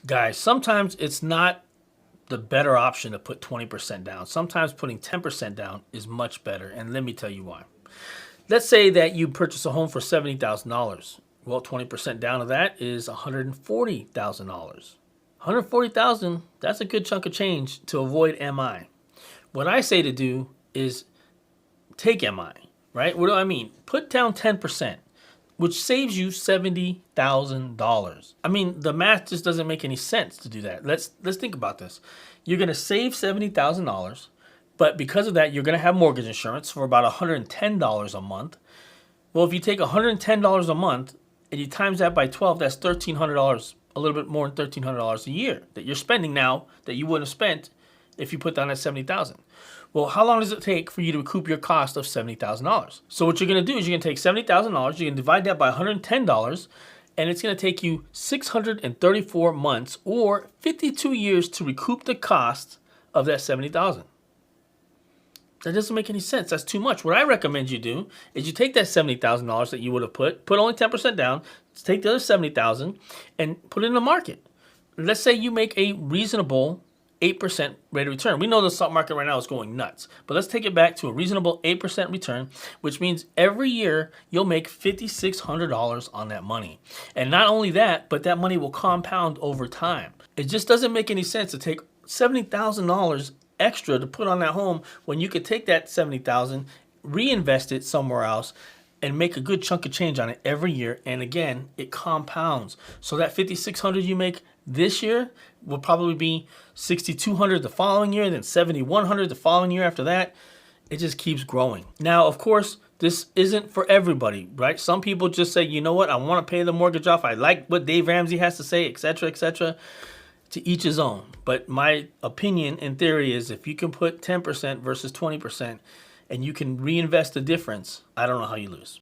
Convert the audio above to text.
Guys, sometimes it's not the better option to put 20% down. Sometimes putting 10% down is much better. And let me tell you why. Let's say that you purchase a home for $70,000. Well, 20% down of that is $140,000. 140,000, that's a good chunk of change to avoid MI. What I say to do is take MI, right? What do I mean? Put down 10%, which saves you $70,000. I mean, the math just doesn't make any sense to do that. Let's think about this. You're going to save $70,000, but because of that, you're going to have mortgage insurance for about $110 a month. Well, if you take $110 a month and you times that by 12, that's $1,300, a little bit more than $1,300 a year that you're spending now that you wouldn't have spent if you put down that $70,000. Well, how long does it take for you to recoup your cost of $70,000? So what you're going to do is you're going to take $70,000, you're going to divide that by $110, and it's going to take you 634 months or 52 years to recoup the cost of that $70,000. That doesn't make any sense. That's too much. What I recommend you do is you take that $70,000 that you would have put only 10% down, take the other $70,000 and put it in the market. Let's say you make a reasonable 8% rate of return. We know the stock market right now is going nuts, but let's take it back to a reasonable 8% return, which means every year you'll make $5,600 on that money. And not only that, but that money will compound over time. It just doesn't make any sense to take $70,000 extra to put on that home when you could take that $70,000, reinvest it somewhere else, and make a good chunk of change on it every year. And again, it compounds. So that $5,600 you make this year will probably be $6,200 the following year, then $7,100 the following year after that. It just keeps growing. Now, of course, this isn't for everybody, right? Some people just say, you know what, I want to pay the mortgage off. I like what Dave Ramsey has to say, etc., etc. To each his own. But my opinion in theory is if you can put 10% versus 20% and you can reinvest the difference, I don't know how you lose.